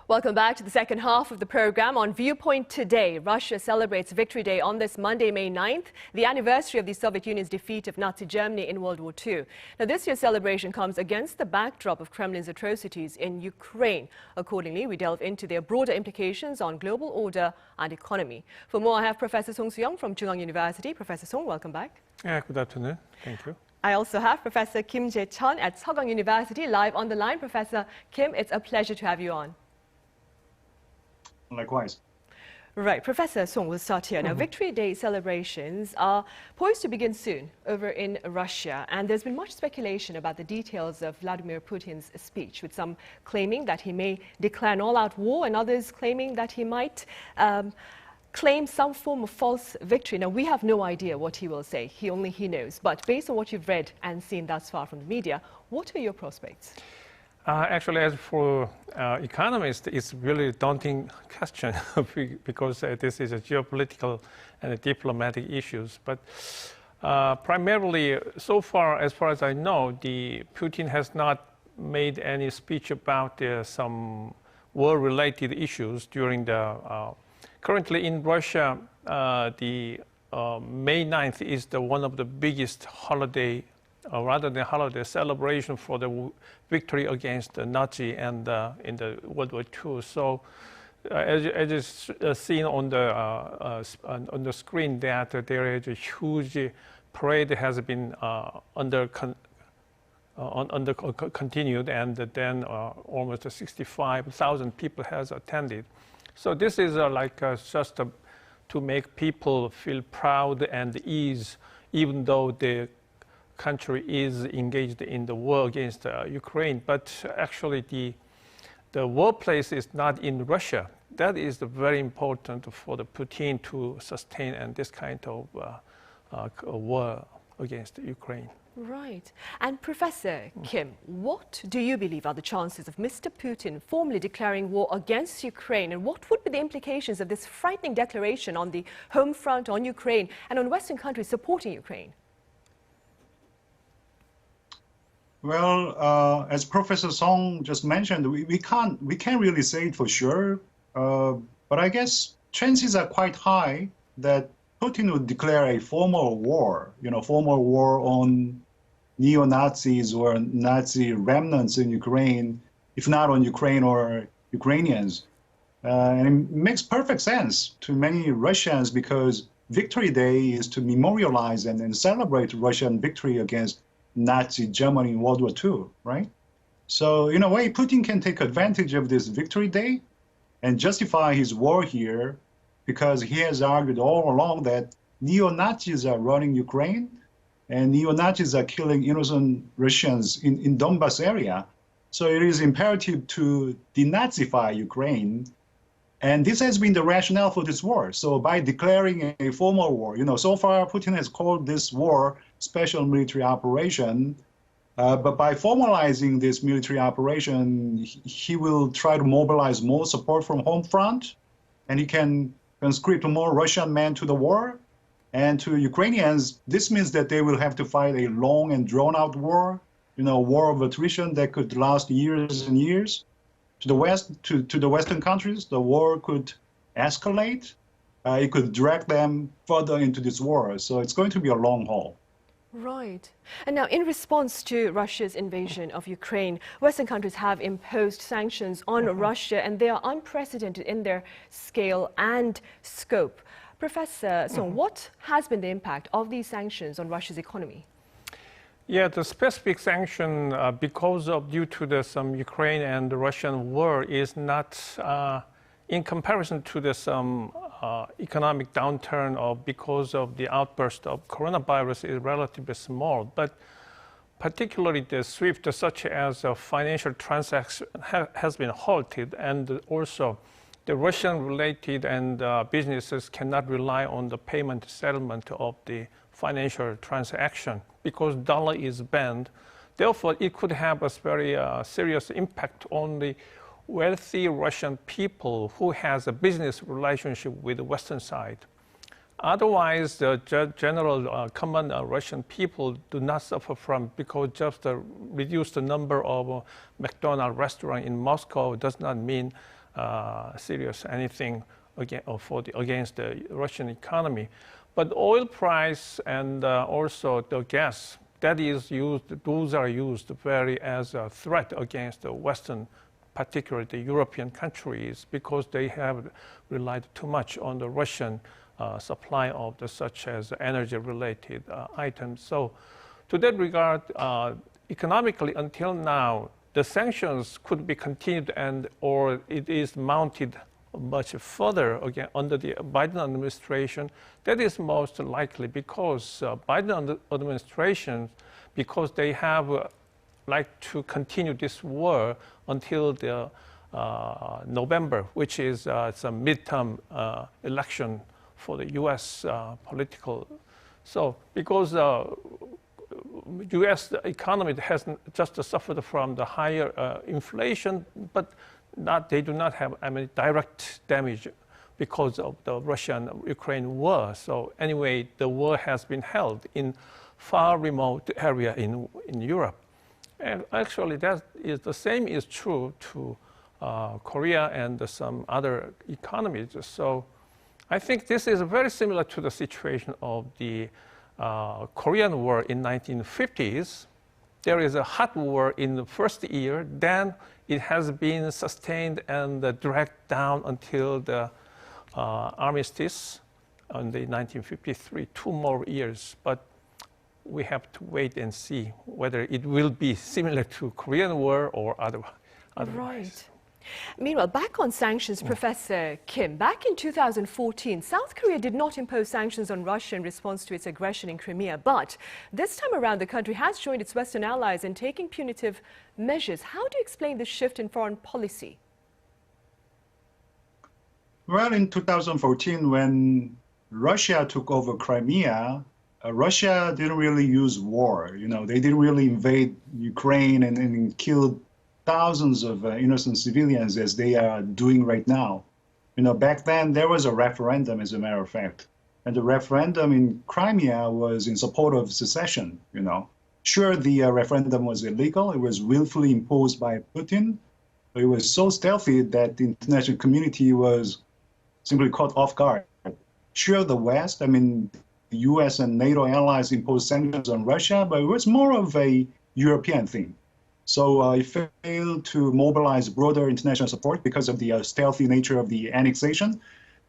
Welcome back to the second half of the program. On Viewpoint today, Russia celebrates Victory Day on this Monday, May 9th, the anniversary of the Soviet Union's defeat of Nazi Germany in World War II. Now, this year's celebration comes against the backdrop of Kremlin's atrocities in Ukraine. Accordingly, we delve into their broader implications on global order and economy. For more, I have Professor Song Soo-young from Chung-Ang University. Professor Song, welcome back. Yeah, good afternoon. Thank you. I also have Professor Kim Jae-chun at Sogang University live on the line. Professor Kim, it's a pleasure to have you on. Likewise. Right, Professor Song, we'll start here. Now, Victory Day celebrations are poised to begin soon over in Russia, and there's been much speculation about the details of Vladimir Putin's speech, with some claiming that he may declare an all-out war and others claiming that he might claim some form of false victory. Now, we have no idea what he will say. Only he knows. But based on what you've read and seen thus far from the media, what are your prospects? Actually, as for economists, it's really a daunting question because this is a geopolitical and diplomatic issues. But primarily, so far as I know, Putin has not made any speech about some war-related issues during the. Currently in Russia, the May 9th is one of the biggest holiday. Rather than holiday celebration for the victory against the Nazi and in the World War II. So, as is seen on the screen, that there is a huge parade has been continued, and then almost 65,000 people has attended. So this is just to make people feel proud and ease, even though the country is engaged in the war against Ukraine, but actually the workplace is not in Russia. That is very important for the Putin to sustain and this kind of war against Ukraine. Right. And Professor Kim, what do you believe are the chances of Mr. Putin formally declaring war against Ukraine? And what would be the implications of this frightening declaration on the home front, on Ukraine, and on Western countries supporting Ukraine? Well, as Professor Song just mentioned, we can't really say it for sure, but I guess chances are quite high that Putin would declare a formal war, formal war on neo-Nazis or Nazi remnants in Ukraine, if not on Ukraine or Ukrainians. And it makes perfect sense to many Russians because Victory Day is to memorialize and celebrate Russian victory against Nazi Germany in World War II, right? So in a way, Putin can take advantage of this Victory Day and justify his war here because he has argued all along that neo-Nazis are running Ukraine and neo-Nazis are killing innocent Russians in Donbas area. So it is imperative to denazify Ukraine. And this has been the rationale for this war. So by declaring a formal war, so far Putin has called this war special military operation, but by formalizing this military operation, he will try to mobilize more support from home front, and he can conscript more Russian men to the war. And to Ukrainians, this means that they will have to fight a long and drawn-out war, war of attrition that could last years and years. To the West, to the Western countries, the war could escalate. It could drag them further into this war. So it's going to be a long haul. Right. And now, in response to Russia's invasion of Ukraine, Western countries have imposed sanctions on Russia, and they are unprecedented in their scale and scope. Professor Song, what has been the impact of these sanctions on Russia's economy? Yeah, the specific sanction due to some Ukraine and the Russian war is not in comparison to some economic downturn because of the outburst of coronavirus is relatively small. But particularly the SWIFT, such as financial transaction, has been halted, and also the Russian-related and businesses cannot rely on the payment settlement of the financial transaction because dollar is banned. Therefore, it could have a very serious impact on the wealthy Russian people who has a business relationship with the Western side. Otherwise, the general common Russian people do not suffer from because just the reduced number of McDonald's restaurants in Moscow does not mean serious anything against the Russian economy. But oil price and also the gas, those are used very as a threat against the Western, particularly the European countries, because they have relied too much on the Russian supply of such as energy-related items. So to that regard, economically until now, the sanctions could be continued or it is mounted much further again under the Biden administration. That is most likely because Biden administration, because they have like to continue this war until the November, which is some midterm election for the U.S. Political. So because U.S. economy has just suffered from the higher inflation, but they do not have direct damage because of the Russian-Ukraine war. So anyway, the war has been held in far remote area in Europe. And actually, the same is true to Korea and some other economies. So I think this is very similar to the situation of the Korean War in 1950s. There is a hot war in the first year, then it has been sustained and dragged down until the armistice in the 1953, 2 more years. But we have to wait and see whether it will be similar to Korean War or otherwise. Right. Meanwhile, back on sanctions, Professor Kim, back in 2014, South Korea did not impose sanctions on Russia in response to its aggression in Crimea. But this time around, the country has joined its Western allies in taking punitive measures. How do you explain this shift in foreign policy? Well, in 2014, when Russia took over Crimea, Russia didn't really use war. They didn't really invade Ukraine and kill thousands of innocent civilians as they are doing right now. Back then there was a referendum, as a matter of fact, and the referendum in Crimea was in support of secession. Sure, the referendum was illegal. It was willfully imposed by Putin. But it was so stealthy that the international community was simply caught off guard. Sure, the West, the U.S. and NATO allies imposed sanctions on Russia, but it was more of a European thing. So it failed to mobilize broader international support because of the stealthy nature of the annexation.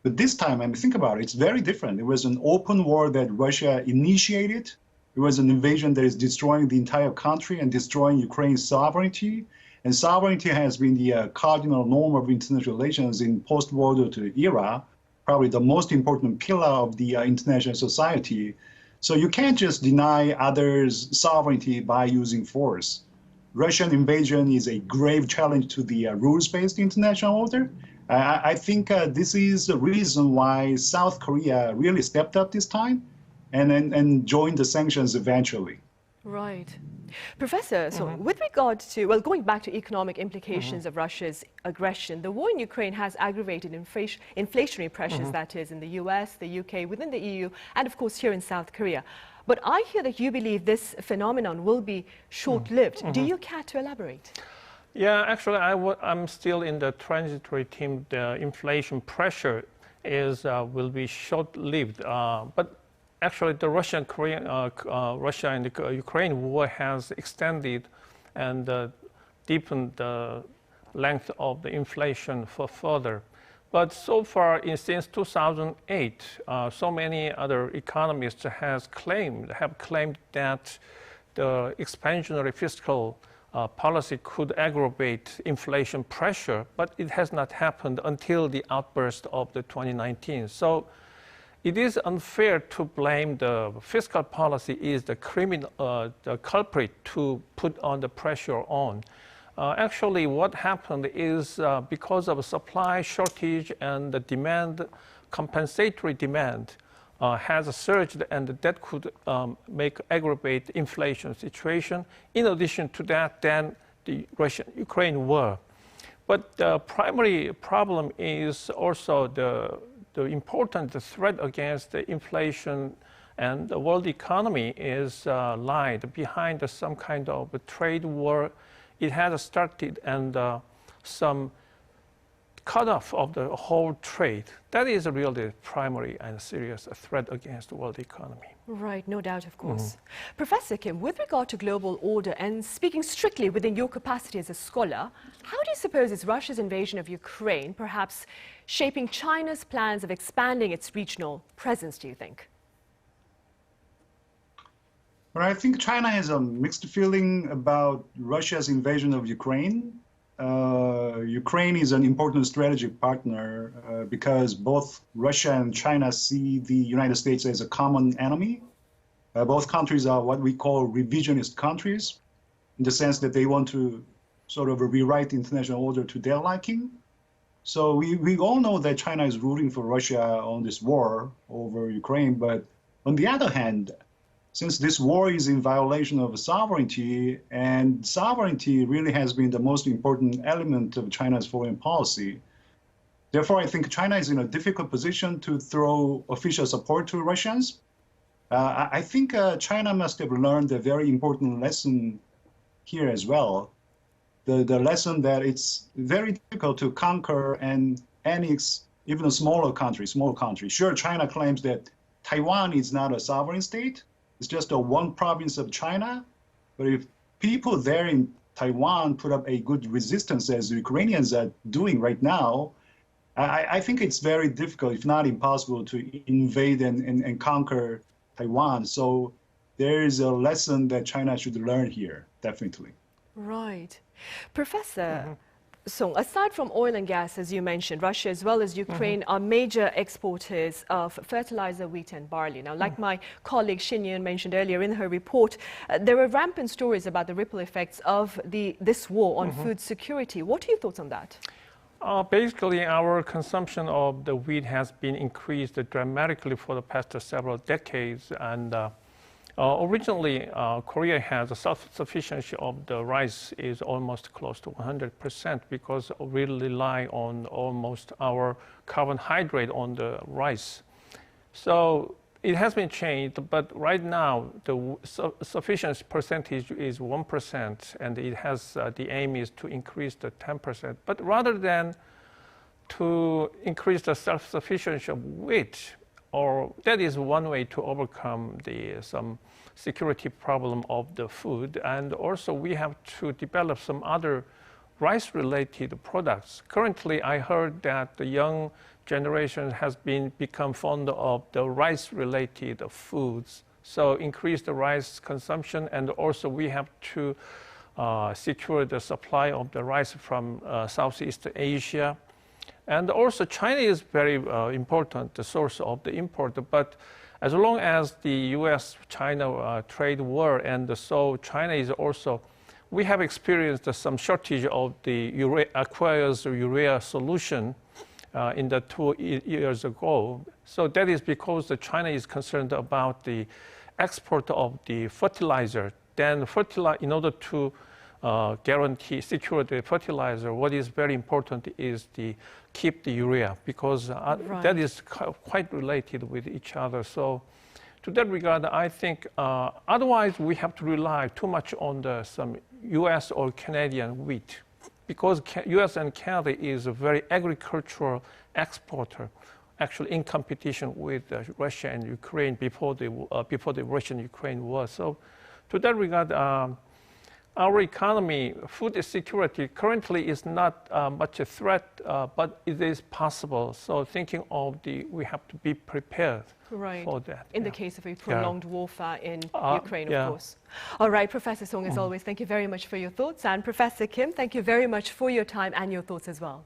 But this time, think about it, it's very different. It was an open war that Russia initiated. It was an invasion that is destroying the entire country and destroying Ukraine's sovereignty. And sovereignty has been the cardinal norm of international relations in post-World War II era, probably the most important pillar of the international society. So you can't just deny others' sovereignty by using force. Russian invasion is a grave challenge to the rules-based international order. I think this is the reason why South Korea really stepped up this time and joined the sanctions eventually. Right. Professor Song, with regard to, going back to economic implications of Russia's aggression, the war in Ukraine has aggravated inflationary pressures, that is, in the US, the UK, within the EU, and of course here in South Korea. But I hear that you believe this phenomenon will be short-lived. Do you care to elaborate? Yeah, actually, I'm still in the transitory team. The inflation pressure will be short-lived. But actually, the Russia and the Ukraine war has extended and deepened the length of the inflation further. But so far, since 2008, so many other economists have claimed that the expansionary fiscal policy could aggravate inflation pressure, but it has not happened until the outburst of the 2019. So it is unfair to blame the fiscal policy is the culprit to put on the pressure on. Actually, what happened is because of a supply shortage and the compensatory demand has surged, and that could aggravate inflation situation. In addition to that, then the Russia-Ukraine war. But the primary problem is also the important threat against the inflation and the world economy is lied behind some kind of a trade war. It has started, and some cut off of the whole trade, that is really the primary and serious threat against the world economy. Right, no doubt, of course. Professor Kim, with regard to global order and speaking strictly within your capacity as a scholar, how do you suppose is Russia's invasion of Ukraine perhaps shaping China's plans of expanding its regional presence, do you think? Well, I think China has a mixed feeling about Russia's invasion of Ukraine. Ukraine is an important strategic partner because both Russia and China see the United States as a common enemy. Both countries are what we call revisionist countries, in the sense that they want to sort of rewrite the international order to their liking. So we all know that China is rooting for Russia on this war over Ukraine, but on the other hand, since this war is in violation of sovereignty, and sovereignty really has been the most important element of China's foreign policy, therefore I think China is in a difficult position to throw official support to Russians. I think China must have learned a very important lesson here as well. The lesson that it's very difficult to conquer and annex even a small country. Sure, China claims that Taiwan is not a sovereign state. It's just a one province of China. But if people there in Taiwan put up a good resistance, as the Ukrainians are doing right now, I think it's very difficult, if not impossible, to invade and conquer Taiwan. So there is a lesson that China should learn here, definitely. Right. Professor Song, aside from oil and gas, as you mentioned, Russia as well as Ukraine are major exporters of fertilizer, wheat and barley. Now, like my colleague Shin Yun mentioned earlier in her report, there are rampant stories about the ripple effects of this war on food security. What are your thoughts on that? Basically, our consumption of the wheat has been increased dramatically for the past several decades. And originally, Korea has a self-sufficiency of the rice is almost close to 100% because we rely on almost our carbohydrate on the rice. So it has been changed, but right now the sufficiency percentage is 1%, and it has the aim is to increase the 10%. But rather than to increase the self-sufficiency of wheat, or that is one way to overcome some security problem of the food. And also we have to develop some other rice-related products. Currently, I heard that the young generation has become fond of the rice-related foods. So increase the rice consumption, and also we have to secure the supply of the rice from Southeast Asia. And also China is very important, the source of the import. But as long as the US-China trade war, and so China is also, we have experienced some shortage of the aqueous urea solution in the 2 years ago. So that is because China is concerned about the export of the fertilizer. Then in order to secure the fertilizer, what is very important is keep the urea, because that is quite related with each other. So to that regard, I think otherwise we have to rely too much on some US or Canadian wheat, because US and Canada is a very agricultural exporter, actually in competition with Russia and Ukraine before the Russian-Ukraine war. So to that regard, our economy, food security currently is not much a threat, but it is possible. So thinking of we have to be prepared for that. In the case of a prolonged warfare in Ukraine, of course. All right, Professor Song, as always, thank you very much for your thoughts. And Professor Kim, thank you very much for your time and your thoughts as well.